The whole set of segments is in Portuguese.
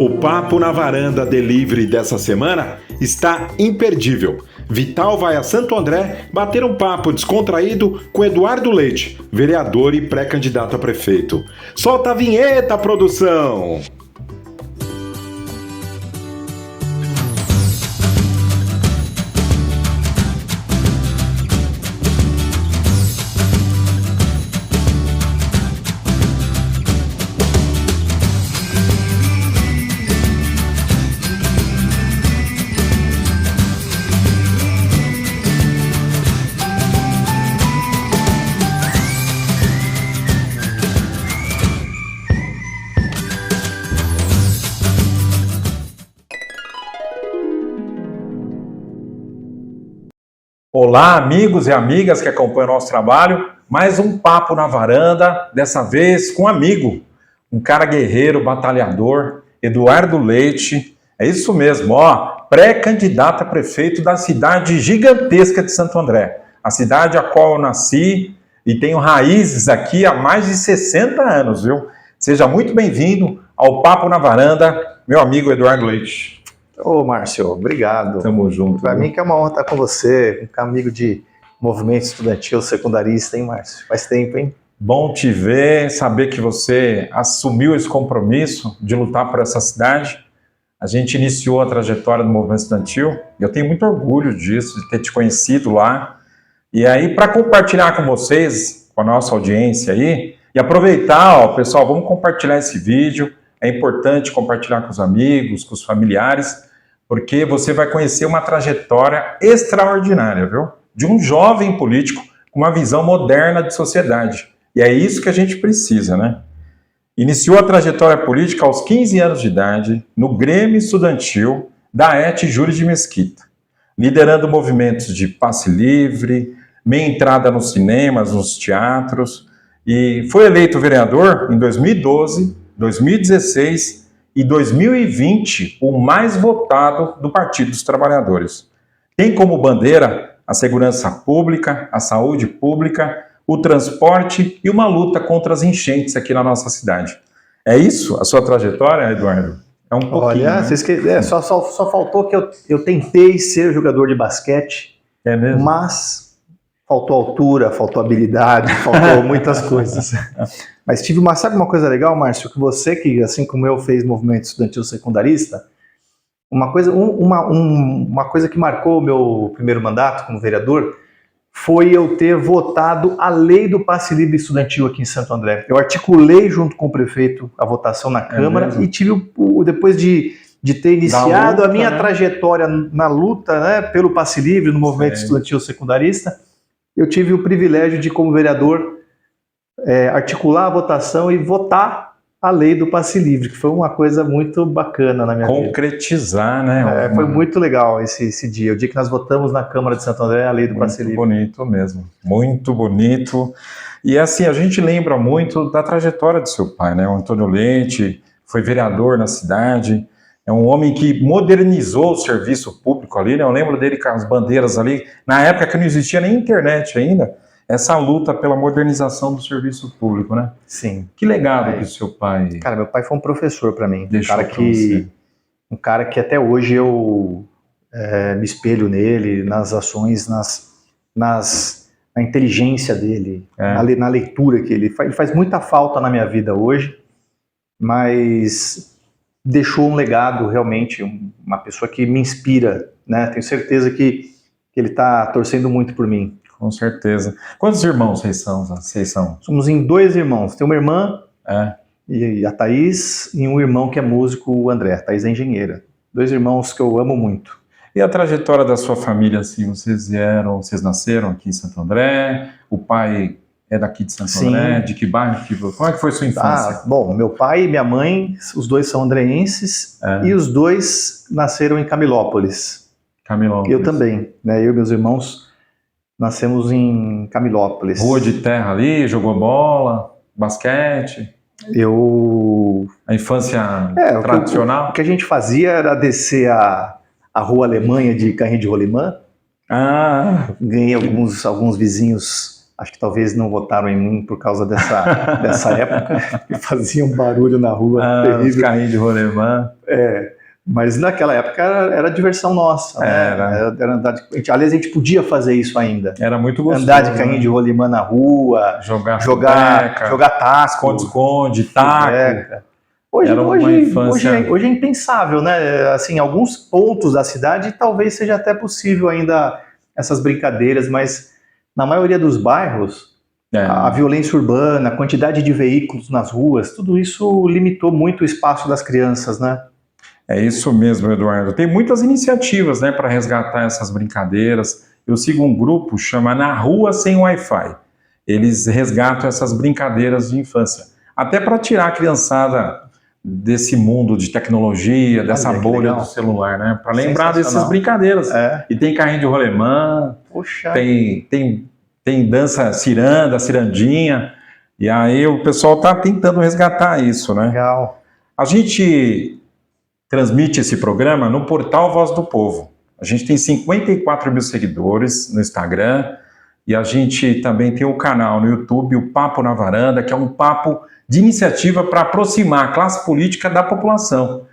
O Papo na Varanda Delivery dessa semana está imperdível. Vital vai a Santo André bater um papo descontraído com Eduardo Leite, vereador e pré-candidato a prefeito. Solta a vinheta, produção! Olá, amigos e amigas que acompanham o nosso trabalho. Mais um Papo na Varanda, dessa vez com um amigo, um cara guerreiro, batalhador, Eduardo Leite. É isso mesmo, ó, pré-candidato a prefeito da cidade gigantesca de Santo André, a cidade a qual eu nasci e tenho raízes aqui há mais de 60 anos, viu? Seja muito bem-vindo ao Papo na Varanda, meu amigo Eduardo Leite. Ô, Márcio, obrigado. Tamo junto. Para mim que é uma honra estar com você, um amigo de movimento estudantil secundarista, hein, Márcio? Faz tempo, hein? Bom te ver, saber que você assumiu esse compromisso de lutar por essa cidade. A gente iniciou a trajetória do movimento estudantil, e eu tenho muito orgulho disso, de ter te conhecido lá. E aí, para compartilhar com vocês, com a nossa audiência aí, e aproveitar, ó, pessoal, vamos compartilhar esse vídeo. É importante compartilhar com os amigos, com os familiares, porque você vai conhecer uma trajetória extraordinária, viu? De um jovem político com uma visão moderna de sociedade. E é isso que a gente precisa, né? Iniciou a trajetória política aos 15 anos de idade, no Grêmio Estudantil da ET Júlio de Mesquita, liderando movimentos de passe livre, meia entrada nos cinemas, nos teatros, e foi eleito vereador em 2012, 2016 e 2020, o mais votado do Partido dos Trabalhadores. Tem como bandeira a segurança pública, a saúde pública, o transporte e uma luta contra as enchentes aqui na nossa cidade. É isso a sua trajetória, Eduardo? É um pouquinho. Olha, né? Só faltou que eu tentei ser jogador de basquete, é mesmo? Mas faltou altura, faltou habilidade, faltou muitas coisas. Mas sabe uma coisa legal, Márcio? Que você, que assim como eu, fez movimento estudantil secundarista, uma coisa que marcou o meu primeiro mandato como vereador foi eu ter votado a lei do passe livre estudantil aqui em Santo André. Eu articulei junto com o prefeito a votação na Câmara e tive, depois de ter iniciado a minha trajetória na luta, né, pelo passe livre no movimento estudantil secundarista, eu tive o privilégio de, como vereador, articular a votação e votar a lei do passe livre, que foi uma coisa muito bacana na minha vida. Concretizar, né? Foi muito legal esse dia, o dia que nós votamos na Câmara de Santo André a lei do passe livre. Muito bonito mesmo, muito bonito. E assim, a gente lembra muito da trajetória do seu pai, né? O Antônio Leite foi vereador na cidade, é um homem que modernizou o serviço público ali, né? Eu lembro dele com as bandeiras ali, na época que não existia nem internet ainda, essa luta pela modernização do serviço público, né? Sim. Que legado que o seu pai... Cara, meu pai foi um professor para mim. Deixou um cara que até hoje eu me espelho nele, nas ações, na inteligência dele, na leitura que ele faz muita falta na minha vida hoje, mas deixou um legado realmente, uma pessoa que me inspira, né? Tenho certeza que ele está torcendo muito por mim. Com certeza. Quantos irmãos vocês são? Somos em 2 irmãos. Tem uma irmã, e a Thaís, e um irmão que é músico, o André. A Thaís é engenheira. 2 irmãos que eu amo muito. E a trajetória da sua família, assim, vocês nasceram aqui em Santo André? O pai é daqui de Santo André? De que bairro? Como é que foi sua infância? Bom, meu pai e minha mãe, os 2 são andreenses, e os 2 nasceram em Camilópolis. Eu também, né? Eu e meus irmãos nascemos em Camilópolis. Rua de terra ali, jogou bola, basquete? A infância tradicional? O que a gente fazia era descer a Rua Alemanha de carrinho de rolimã. Ganhei alguns vizinhos Acho que talvez não votaram em mim por causa dessa época, que fazia um barulho na rua Os carrinhos de rolemã. Mas naquela época era diversão nossa. Né? Era andar aliás, a gente podia fazer isso ainda. Era muito gostoso. Andar de carrinho de rolimã na rua, jogar taco, esconde-esconde, taco. Hoje é impensável, né? Assim, alguns pontos da cidade talvez seja até possível ainda essas brincadeiras, mas na maioria dos bairros, a violência urbana, a quantidade de veículos nas ruas, tudo isso limitou muito o espaço das crianças, né? É isso mesmo, Eduardo. Tem muitas iniciativas, né, para resgatar essas brincadeiras. Eu sigo um grupo chama Na Rua Sem Wi-Fi. Eles resgatam essas brincadeiras de infância, até para tirar a criançada desse mundo de tecnologia, dessa bolha do celular, né? Para lembrar dessas brincadeiras. E tem carrinho de rolemã, tem dança ciranda, cirandinha, e aí o pessoal está tentando resgatar isso, né? Legal. A gente transmite esse programa no portal Voz do Povo. A gente tem 54 mil seguidores no Instagram, e a gente também tem o canal no YouTube, o Papo na Varanda, que é um papo de iniciativa para aproximar a classe política da população.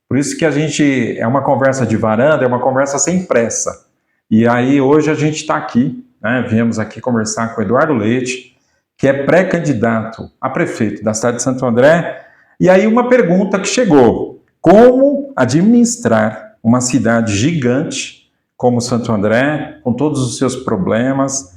Por isso que a gente é uma conversa de varanda, é uma conversa sem pressa. E aí hoje a gente está aqui, né, viemos aqui conversar com o Eduardo Leite, que é pré-candidato a prefeito da cidade de Santo André. E aí uma pergunta que chegou: como administrar uma cidade gigante como Santo André, com todos os seus problemas?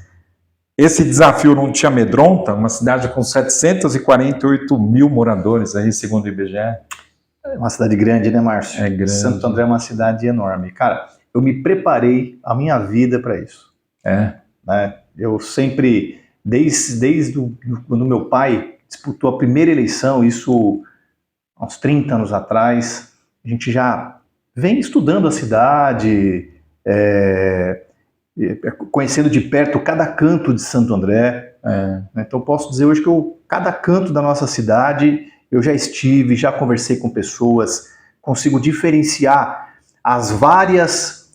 Esse desafio não te amedronta? Uma cidade com 748 mil moradores, aí, segundo o IBGE. É uma cidade grande, né, Márcio? É grande. Santo André é uma cidade enorme. Cara, eu me preparei a minha vida para isso. Né? Eu sempre, desde quando meu pai disputou a primeira eleição, isso há uns 30 anos atrás, a gente já vem estudando a cidade, conhecendo de perto cada canto de Santo André. Então posso dizer hoje que cada canto da nossa cidade eu já estive, já conversei com pessoas, consigo diferenciar as várias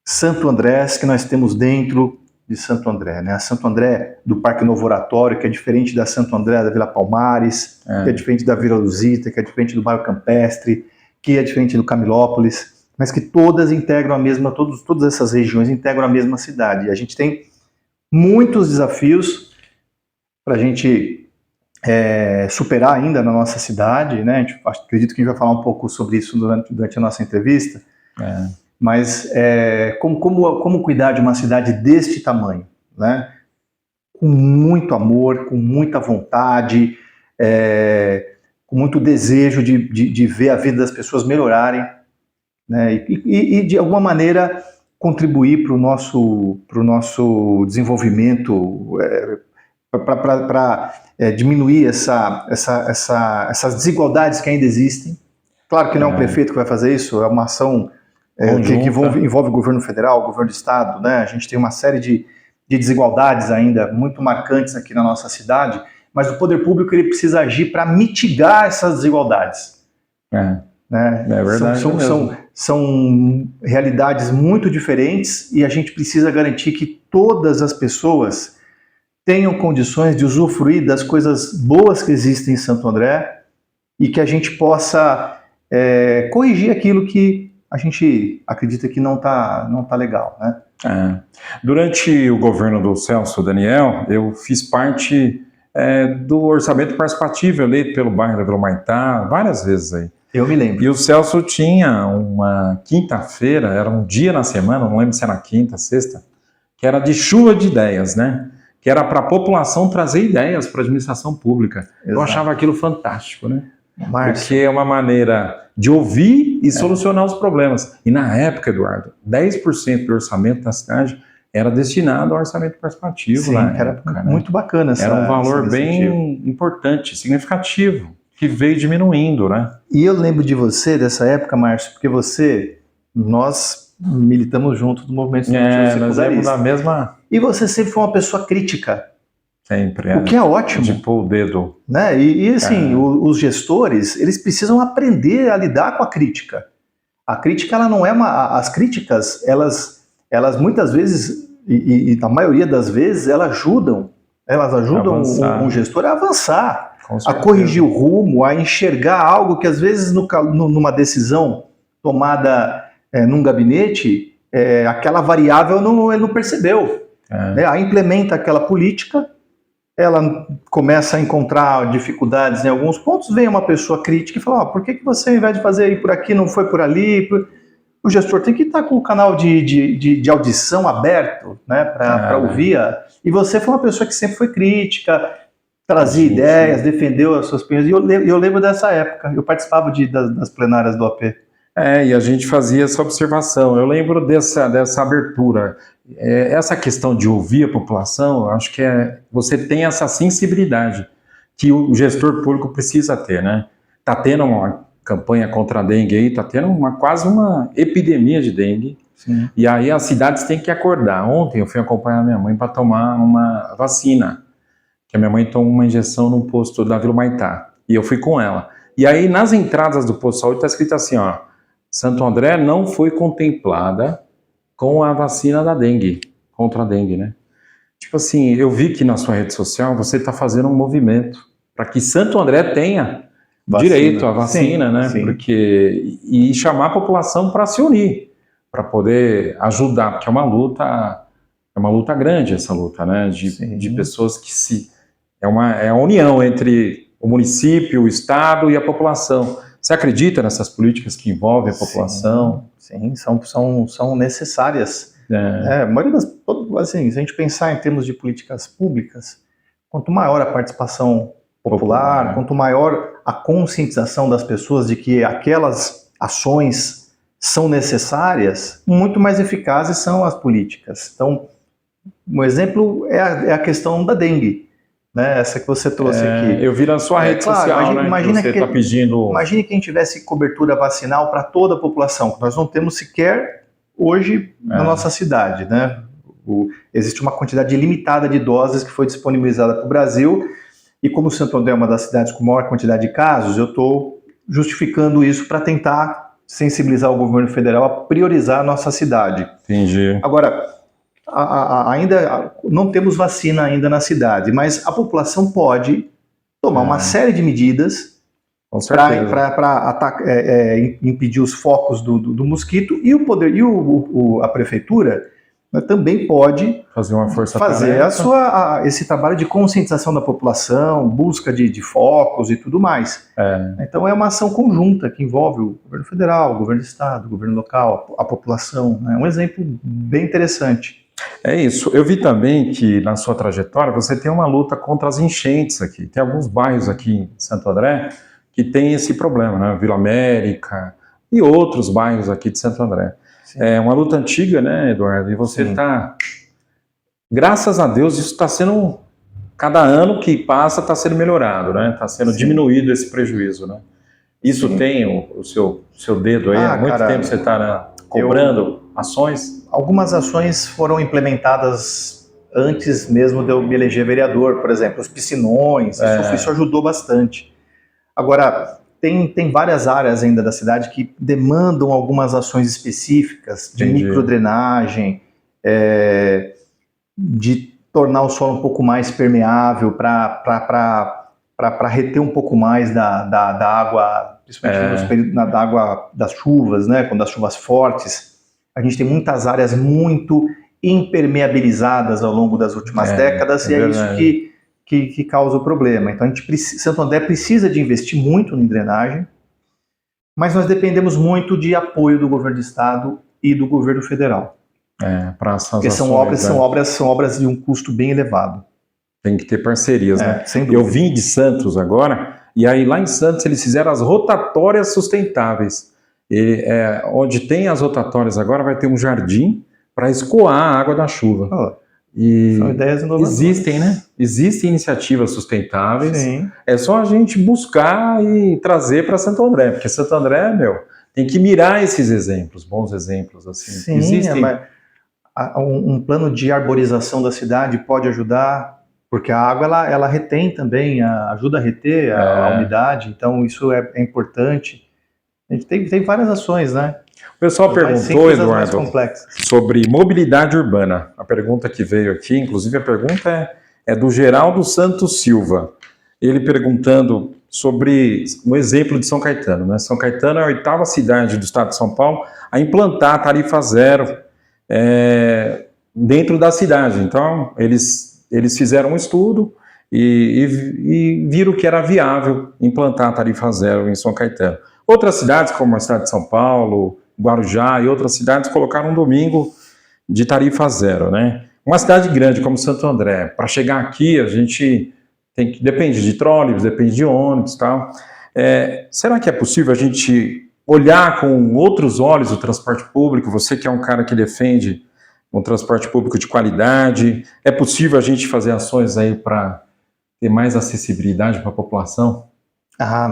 Santo Andrés que nós temos dentro de Santo André, né? A Santo André do Parque Novo Oratório, que é diferente da Santo André da Vila Palmares, que é diferente da Vila Luzita, que é diferente do Bairro Campestre, que é diferente do Camilópolis, mas que todas integram a mesma, todas essas regiões integram a mesma cidade. E a gente tem muitos desafios para a gente superar ainda na nossa cidade, né? Acredito que a gente vai falar um pouco sobre isso durante a nossa entrevista. Mas como cuidar de uma cidade deste tamanho, né? Com muito amor, com muita vontade, com muito desejo de ver a vida das pessoas melhorarem, né? E de alguma maneira contribuir para o nosso desenvolvimento, para diminuir essas desigualdades que ainda existem. Claro que não é um prefeito que vai fazer isso, é uma ação que envolve o governo federal, o governo do estado, né? A gente tem uma série de desigualdades ainda muito marcantes aqui na nossa cidade, mas o poder público ele precisa agir para mitigar essas desigualdades. Né? É verdade. São realidades muito diferentes e a gente precisa garantir que todas as pessoas tenham condições de usufruir das coisas boas que existem em Santo André e que a gente possa corrigir aquilo que a gente acredita que não tá legal, né? Durante o governo do Celso Daniel, eu fiz parte do orçamento participativo eleito pelo bairro da Vila Humaitá várias vezes aí. Eu me lembro. E o Celso tinha uma quinta-feira, era um dia na semana, não lembro se era quinta, sexta, que era de chuva de ideias, né? Que era para a população trazer ideias para a administração pública. Exato. Eu achava aquilo fantástico, né? Porque é uma maneira de ouvir e solucionar os problemas. E na época, Eduardo, 10% do orçamento da cidade era destinado ao orçamento participativo. Sim, era época, né? Muito bacana. Era um valor bem importante, significativo, que veio diminuindo, né? E eu lembro de você dessa época, Márcio, porque nós militamos junto do movimento estudantil secundarista. Da mesma... E você sempre foi uma pessoa crítica. Sempre. O que é ótimo. De pôr o dedo. Né? E assim, os gestores, eles precisam aprender a lidar com a crítica. A crítica, ela não é as críticas, elas muitas vezes, e na maioria das vezes, elas ajudam Elas ajudam Avançar. o gestor a avançar, Com a certeza. corrigir o rumo, a enxergar algo que às vezes numa decisão tomada num gabinete, aquela variável ele não percebeu. Né? Aí implementa aquela política, ela começa a encontrar dificuldades em alguns pontos, vem uma pessoa crítica e fala, por que você, ao invés de fazer ir por aqui, não foi por ali? O gestor tem que estar com o canal de audição aberto, né, para ouvir. E você foi uma pessoa que sempre foi crítica, trazia ideias, defendeu as suas opiniões. E eu lembro dessa época, eu participava das plenárias do AP. E a gente fazia essa observação. Eu lembro dessa abertura. Essa questão de ouvir a população, eu acho que você tem essa sensibilidade que o gestor público precisa ter, né? Está tendo uma campanha contra a dengue aí, está tendo quase uma epidemia de dengue. Sim. E aí as cidades têm que acordar. Ontem eu fui acompanhar minha mãe para tomar uma vacina, que a minha mãe tomou uma injeção no posto da Vila Humaitá, e eu fui com ela. E aí nas entradas do posto de saúde está escrito assim, ó, Santo André não foi contemplada com a vacina da dengue, contra a dengue, né? Tipo assim, eu vi que na sua rede social você está fazendo um movimento para que Santo André tenha direito à vacina, né? Sim. E chamar a população para se unir, para poder ajudar, porque é uma luta grande essa luta, né? De pessoas que é a união entre o município, o estado e a população. Você acredita nessas políticas que envolvem a população? Sim, são necessárias. A maioria assim, se a gente pensar em termos de políticas públicas, quanto maior a participação popular, quanto maior a conscientização das pessoas de que aquelas ações são necessárias, muito mais eficazes são as políticas. Então, um exemplo é a questão da dengue, né? Essa que você trouxe aqui. Eu vi na sua rede social, imagina que você está pedindo... Imagine quem tivesse cobertura vacinal para toda a população, que nós não temos sequer hoje na nossa cidade, né? Existe uma quantidade limitada de doses que foi disponibilizada para o Brasil, e como Santo André é uma das cidades com maior quantidade de casos, eu estou justificando isso para tentar sensibilizar o governo federal a priorizar a nossa cidade. Entendi. Agora, ainda não temos vacina ainda na cidade, mas a população pode tomar uma série de medidas para impedir os focos do mosquito, e a prefeitura também pode fazer uma força fazer esse trabalho de conscientização da população, busca de focos e tudo mais. Então é uma ação conjunta que envolve o governo federal, o governo do estado, o governo local, a população. É um exemplo bem interessante. É isso. Eu vi também que na sua trajetória você tem uma luta contra as enchentes aqui. Tem alguns bairros aqui em Santo André que tem esse problema, né? Vila América e outros bairros aqui de Santo André. Sim. É uma luta antiga, né, Eduardo? E você está... Graças a Deus, isso está sendo... Cada ano que passa está sendo melhorado, né? Está sendo diminuído esse prejuízo, né? Isso tem o seu dedo aí? Há muito tempo você está cobrando ações? Algumas ações foram implementadas antes mesmo de eu me eleger vereador, por exemplo, os piscinões, isso ajudou bastante. Agora, tem várias áreas ainda da cidade que demandam algumas ações específicas de microdrenagem, de tornar o solo um pouco mais permeável para reter um pouco mais da água, principalmente nos períodos da água das chuvas, né, quando as chuvas fortes. A gente tem muitas áreas muito impermeabilizadas ao longo das últimas décadas, e é isso que causa o problema. Então, Santo André precisa de investir muito em drenagem, mas nós dependemos muito de apoio do governo do estado e do governo federal. Para essas porque são obras de um custo bem elevado. Tem que ter parcerias, né? Sem dúvida. Eu vim de Santos agora, e aí lá em Santos eles fizeram as rotatórias sustentáveis. Onde tem as rotatórias agora vai ter um jardim para escoar a água da chuva. São ideias inovadoras. Existem, né? Existem iniciativas sustentáveis. Sim. É só a gente buscar e trazer para Santo André, porque Santo André, tem que mirar esses exemplos, bons exemplos. Assim. Sim, existem... um plano de arborização da cidade pode ajudar, porque a água ela retém também, ajuda a reter a umidade, então isso é importante. A gente tem várias ações, né? O pessoal perguntou, Eduardo, sobre mobilidade urbana. A pergunta que veio aqui, inclusive a pergunta é do Geraldo Santos Silva. Ele perguntando sobre um exemplo de São Caetano, né? São Caetano é a 8ª cidade do estado de São Paulo a implantar a tarifa zero dentro da cidade. Então, eles fizeram um estudo e viram que era viável implantar a tarifa zero em São Caetano. Outras cidades, como a cidade de São Paulo, Guarujá e outras cidades, colocaram um domingo de tarifa zero, né? Uma cidade grande como Santo André, para chegar aqui a gente depende de trólebus, depende de ônibus e tal. Será que é possível a gente olhar com outros olhos o transporte público? Você que é um cara que defende um transporte público de qualidade, é possível a gente fazer ações aí para ter mais acessibilidade para a população?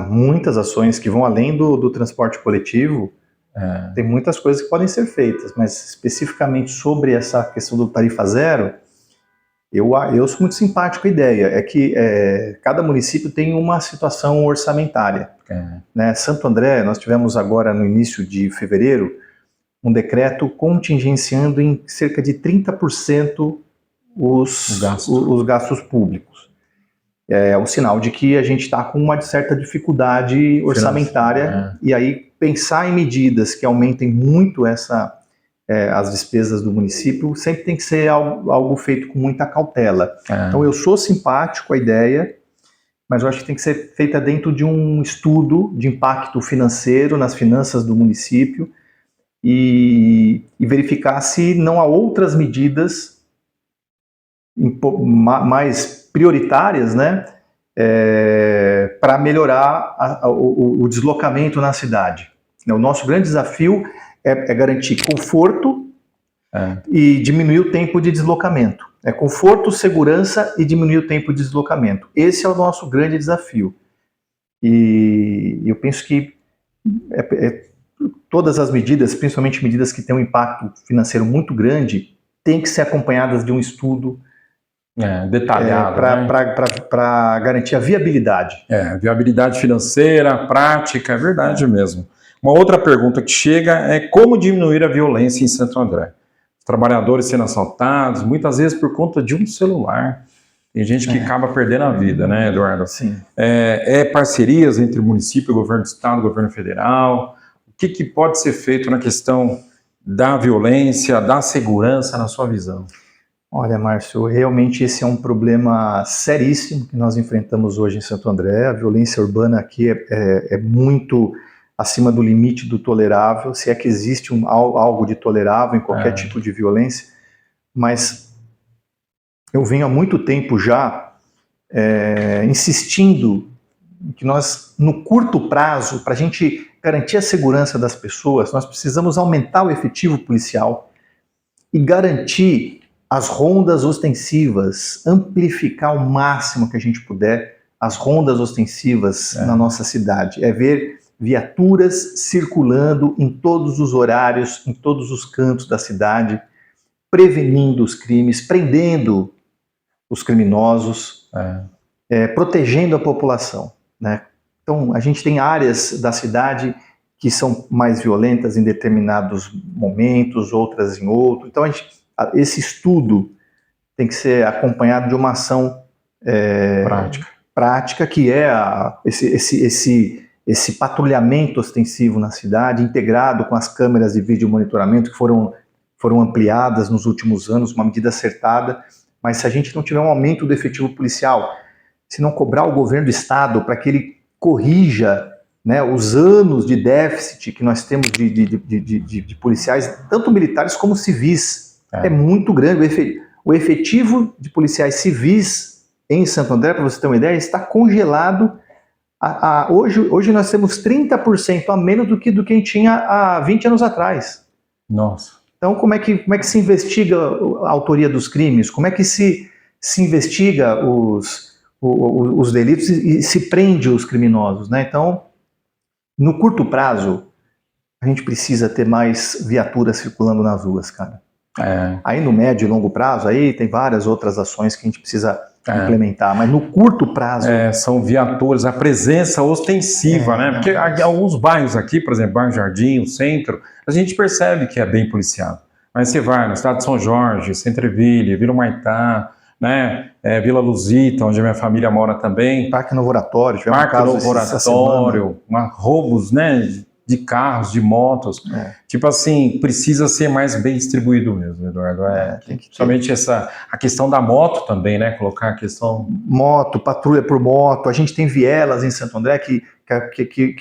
Muitas ações que vão além do transporte coletivo. Tem muitas coisas que podem ser feitas, mas especificamente sobre essa questão do tarifa zero, eu sou muito simpático à ideia. É que cada município tem uma situação orçamentária. Né? Santo André, nós tivemos agora no início de fevereiro um decreto contingenciando em cerca de 30% os gastos públicos. É um sinal de que a gente está com uma certa dificuldade orçamentária, e aí pensar em medidas que aumentem muito as despesas do município sempre tem que ser algo feito com muita cautela. Então eu sou simpático à ideia, mas eu acho que tem que ser feita dentro de um estudo de impacto financeiro nas finanças do município e verificar se não há outras medidas mais prioritárias, né, para melhorar o deslocamento na cidade. O nosso grande desafio é garantir conforto e diminuir o tempo de deslocamento. Conforto, segurança e diminuir o tempo de deslocamento. Esse é o nosso grande desafio. E eu penso que todas as medidas, principalmente medidas que têm um impacto financeiro muito grande, têm que ser acompanhadas de um estudo detalhado, para garantir a viabilidade. Viabilidade financeira, prática, é verdade mesmo. Uma outra pergunta que chega é como diminuir a violência em Santo André? Os trabalhadores sendo assaltados, muitas vezes por conta de um celular. Tem gente que acaba perdendo a vida, né, Eduardo? Sim. Parcerias entre o município, o governo do estado, o governo federal. O que pode ser feito na questão da violência, da segurança, na sua visão? Olha, Márcio, realmente esse é um problema seríssimo que nós enfrentamos hoje em Santo André. A violência urbana aqui é muito acima do limite do tolerável, se é que existe algo de tolerável em qualquer tipo de violência, mas eu venho há muito tempo já insistindo que nós, no curto prazo, para a gente garantir a segurança das pessoas, nós precisamos aumentar o efetivo policial e garantir as rondas ostensivas, amplificar ao máximo que a gente puder as rondas ostensivas na nossa cidade. Ver viaturas circulando em todos os horários, em todos os cantos da cidade, prevenindo os crimes, prendendo os criminosos, protegendo a população, né? Então, a gente tem áreas da cidade que são mais violentas em determinados momentos, outras em outros. Então, esse estudo tem que ser acompanhado de uma ação prática, que é esse patrulhamento ostensivo na cidade, integrado com as câmeras de vídeo monitoramento que foram ampliadas nos últimos anos, uma medida acertada. Mas se a gente não tiver um aumento do efetivo policial, se não cobrar o governo do estado para que ele corrija, né, os anos de déficit que nós temos de policiais, tanto militares como civis, é muito grande. O efetivo de policiais civis em Santo André, para você ter uma ideia, está congelado. Hoje nós temos 30% a menos do que a gente tinha há 20 anos atrás. Nossa. Então, como é que se investiga a autoria dos crimes? Como é que se investiga os delitos e se prende os criminosos, né? Então, no curto prazo, a gente precisa ter mais viaturas circulando nas ruas, cara. Aí no médio e longo prazo, aí tem várias outras ações que a gente precisa implementar, mas no curto prazo... são viaturas, a presença ostensiva, né? Porque alguns bairros aqui, por exemplo, bairro Jardim, o centro, a gente percebe que é bem policiado. Mas você vai no estado de São Jorge, Centreville, Vila Humaitá, né? Vila Luzita, onde a minha família mora também. Parque Novo Oratório, tivemos Parque caso Novo essa semana. Oratório, roubos, né? De carros, de motos. Tipo assim, precisa ser mais bem distribuído mesmo, Eduardo. Tem que ter. Principalmente a questão da moto também, né? Colocar a questão... Moto, patrulha por moto. A gente tem vielas em Santo André que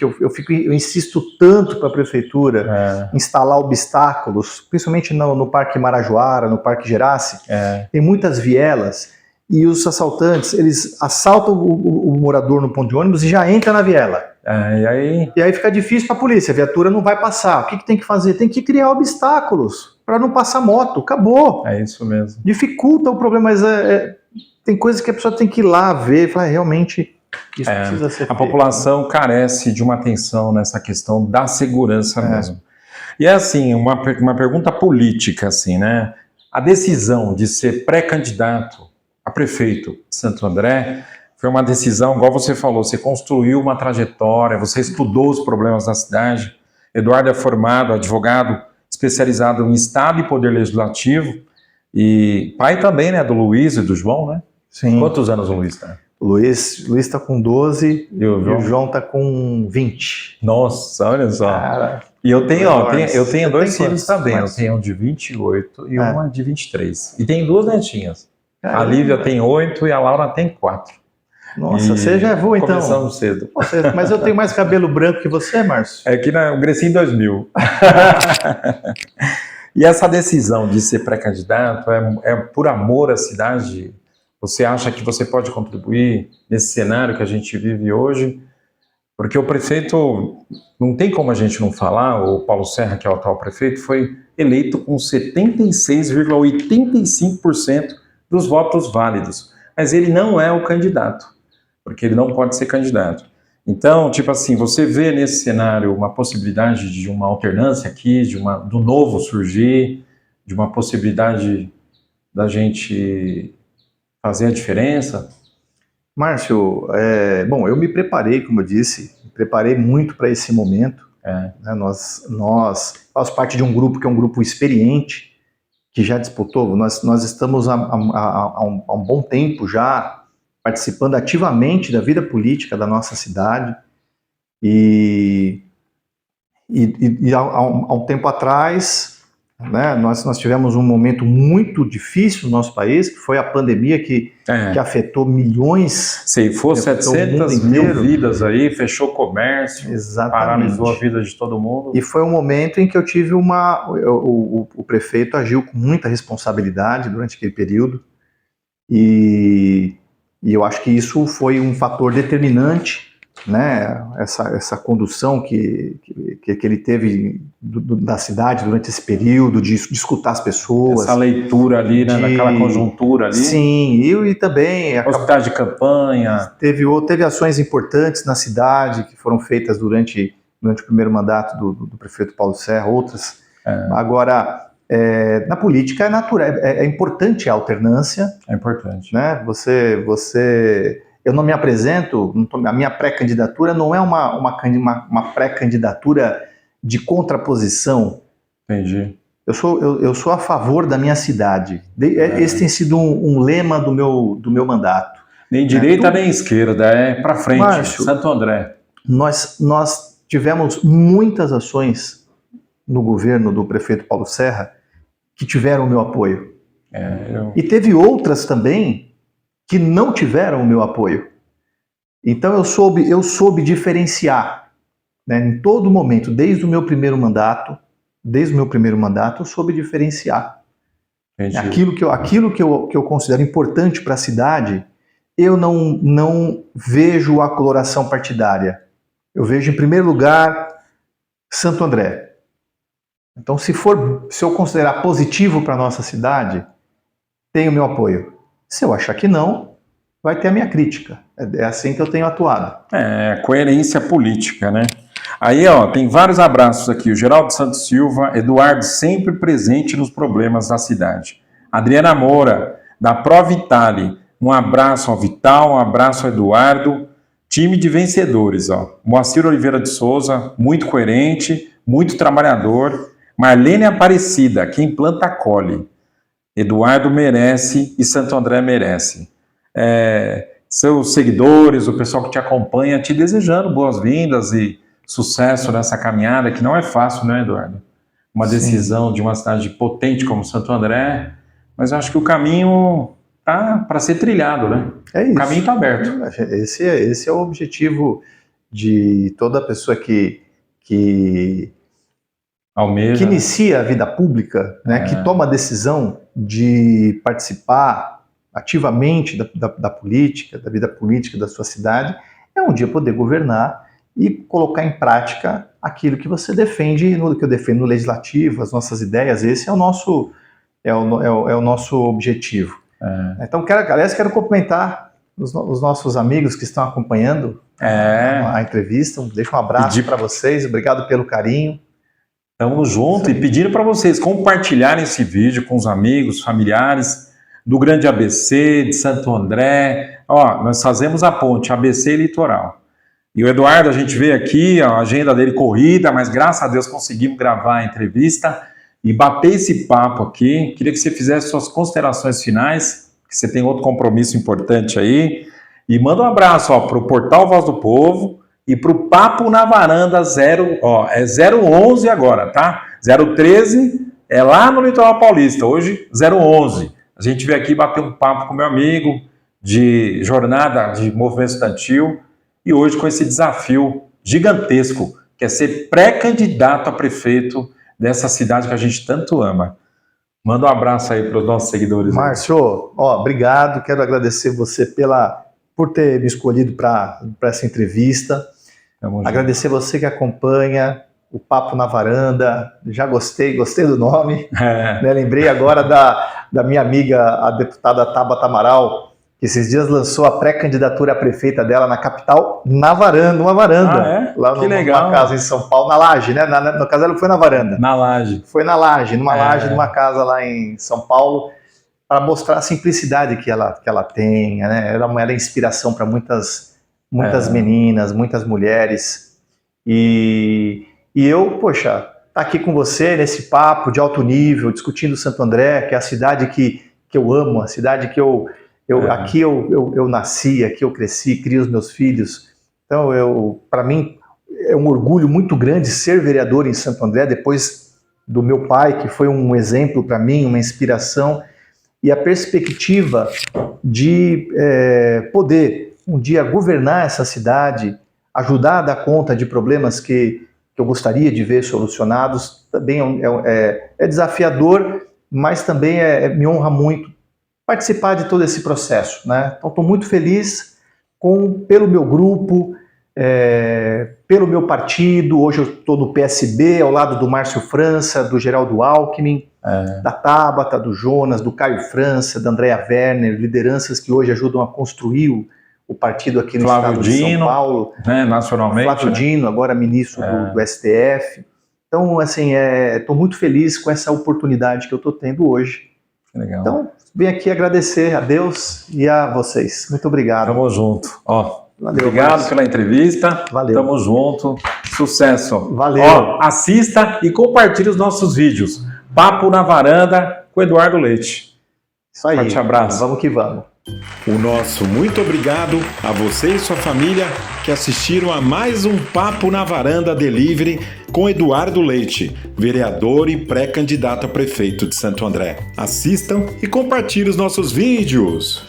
eu insisto tanto para a prefeitura instalar obstáculos, principalmente no Parque Marajoara, no Parque Geraci. Tem muitas vielas e os assaltantes, eles assaltam o morador no ponto de ônibus e já entra na viela. E aí fica difícil para a polícia, a viatura não vai passar. O que tem que fazer? Tem que criar obstáculos para não passar moto. Acabou. É isso mesmo. Dificulta o problema, mas tem coisas que a pessoa tem que ir lá ver e falar, realmente... Isso precisa ser feito. A população carece de uma atenção nessa questão da segurança mesmo. E é assim, uma pergunta política, assim, né? A decisão de ser pré-candidato a prefeito de Santo André foi uma decisão, igual você falou, você construiu uma trajetória, você estudou os problemas da cidade. Eduardo é formado, advogado, especializado em Estado e Poder Legislativo, e pai também, né, do Luiz e do João, né? Sim. Quantos anos o Luiz tá? O Luiz está com 12 e o João está com 20. Nossa, olha só. Cara, e eu tenho dois filhos também. Quantos? Eu tenho um de 28 e uma de 23. E tenho 2 netinhas. Caramba. A Lívia tem 8 e a Laura tem 4. Nossa, você já é vô então. Começamos cedo. Mas eu tenho mais cabelo branco que você, Márcio. É que eu cresci em 2000. E essa decisão de ser pré-candidato é por amor à cidade? Você acha que você pode contribuir nesse cenário que a gente vive hoje? Porque o prefeito, não tem como a gente não falar, o Paulo Serra, que é o atual prefeito, foi eleito com 76,85% dos votos válidos. Mas ele não é o candidato, porque ele não pode ser candidato. Então, tipo assim, você vê nesse cenário uma possibilidade de uma alternância aqui, do novo surgir, de uma possibilidade da gente fazer a diferença? Márcio, bom, eu me preparei, como eu disse, muito para esse momento. Né? Nós fazemos parte de um grupo que é um grupo experiente, que já disputou, nós estamos há um bom tempo já participando ativamente da vida política da nossa cidade, e há um tempo atrás, né, nós tivemos um momento muito difícil no nosso país, que foi a pandemia que afetou milhões. Ceifou 700 mil vidas aí, fechou o comércio, paralisou a vida de todo mundo. E foi um momento em que eu tive o prefeito agiu com muita responsabilidade durante aquele período, e eu acho que isso foi um fator determinante, né, essa condução que ele teve da cidade durante esse período, de escutar as pessoas. Essa leitura ali, né, daquela conjuntura ali. Sim, e também... Hospitais de campanha. Teve ações importantes na cidade que foram feitas durante o primeiro mandato do prefeito Paulo Serra, outras. Agora... na política é natural, é importante a alternância. É importante. Né? Eu não me apresento, a minha pré-candidatura não é uma pré-candidatura de contraposição. Entendi. Eu sou a favor da minha cidade. Esse tem sido um lema do meu mandato. Nem direita nem esquerda, é para frente. Márcio, Santo André. Nós tivemos muitas ações no governo do prefeito Paulo Serra que tiveram o meu apoio. E teve outras também que não tiveram o meu apoio. Então eu soube diferenciar, né, em todo momento, desde o meu primeiro mandato, eu soube diferenciar. Entendi. Aquilo que eu considero importante para a cidade, eu não vejo a coloração partidária. Eu vejo, em primeiro lugar, Santo André. Então, se eu considerar positivo para a nossa cidade, tem o meu apoio. Se eu achar que não, vai ter a minha crítica. É assim que eu tenho atuado. Coerência política, né? Aí, tem vários abraços aqui. O Geraldo Santos Silva, Eduardo sempre presente nos problemas da cidade. Adriana Moura, da Pro Vitale, um abraço ao Vital, um abraço ao Eduardo. Time de vencedores, Moacir Oliveira de Souza, muito coerente, muito trabalhador. Marlene Aparecida, quem planta colhe. Eduardo merece e Santo André merece. Seus seguidores, o pessoal que te acompanha, te desejando boas-vindas e sucesso nessa caminhada, que não é fácil, né, Eduardo? Uma decisão de uma cidade potente como Santo André, mas eu acho que o caminho tá para ser trilhado, né? É isso. O caminho está aberto. Esse é o objetivo de toda pessoa que Almeja, inicia a vida pública, né, que toma a decisão de participar ativamente da política, da vida política da sua cidade, é um dia poder governar e colocar em prática aquilo que você defende, que eu defendo no legislativo, as nossas ideias. Esse é o nosso objetivo. Então, quero cumprimentar os nossos amigos que estão acompanhando a entrevista. Deixo um abraço para vocês, obrigado pelo carinho. Tamo junto e pedindo para vocês compartilharem esse vídeo com os amigos, familiares do Grande ABC, de Santo André. Nós fazemos a ponte ABC e Litoral. E o Eduardo, a gente vê aqui, a agenda dele corrida, mas graças a Deus conseguimos gravar a entrevista e bater esse papo aqui. Queria que você fizesse suas considerações finais, que você tem outro compromisso importante aí. E manda um abraço para o Portal Voz do Povo e para o Papo na Varanda 011 agora, tá? 013 é lá no Litoral Paulista, hoje 011. A gente veio aqui bater um papo com meu amigo de jornada de movimento estudantil e hoje com esse desafio gigantesco, que é ser pré-candidato a prefeito dessa cidade que a gente tanto ama. Manda um abraço aí para os nossos seguidores. Márcio, obrigado, quero agradecer você por ter me escolhido para essa entrevista. Agradecer você que acompanha o Papo na Varanda, já gostei do nome. Né? Lembrei agora da minha amiga, a deputada Tabata Amaral, que esses dias lançou a pré-candidatura à prefeita dela na capital, na varanda, uma varanda. Lá numa casa em São Paulo, na Laje, né? No caso, ela foi na varanda. Na Laje. Foi na Laje, numa casa lá em São Paulo, para mostrar a simplicidade que ela tem, né? Ela é inspiração para muitas meninas, muitas mulheres. E eu, tá aqui com você nesse papo de alto nível, discutindo Santo André, que é a cidade que eu amo, a cidade que aqui eu nasci, aqui eu cresci, crio os meus filhos. Então, para mim, é um orgulho muito grande ser vereador em Santo André, depois do meu pai, que foi um exemplo para mim, uma inspiração, e a perspectiva de poder um dia governar essa cidade, ajudar a dar conta de problemas que eu gostaria de ver solucionados. Também é desafiador, mas também me honra muito participar de todo esse processo, né? Então, estou muito feliz pelo meu grupo, pelo meu partido. Hoje eu estou no PSB, ao lado do Márcio França, do Geraldo Alckmin, da Tabata, do Jonas, do Caio França, da Andrea Werner, lideranças que hoje ajudam a construir o partido aqui no estado de São Paulo. Nacionalmente. Flávio Dino, agora ministro do STF. Então, assim, estou muito feliz com essa oportunidade que eu estou tendo hoje. Legal. Então, venho aqui agradecer a Deus e a vocês. Muito obrigado. Tamo junto. Valeu, obrigado Márcio. pela entrevista. Valeu. Tamo junto. Sucesso. Valeu. Assista e compartilhe os nossos vídeos. Papo na Varanda com Eduardo Leite. Isso aí. Forte abraço. Vamos que vamos. O nosso muito obrigado a você e sua família que assistiram a mais um Papo na Varanda Delivery com Eduardo Leite, vereador e pré-candidato a prefeito de Santo André. Assistam e compartilhem os nossos vídeos.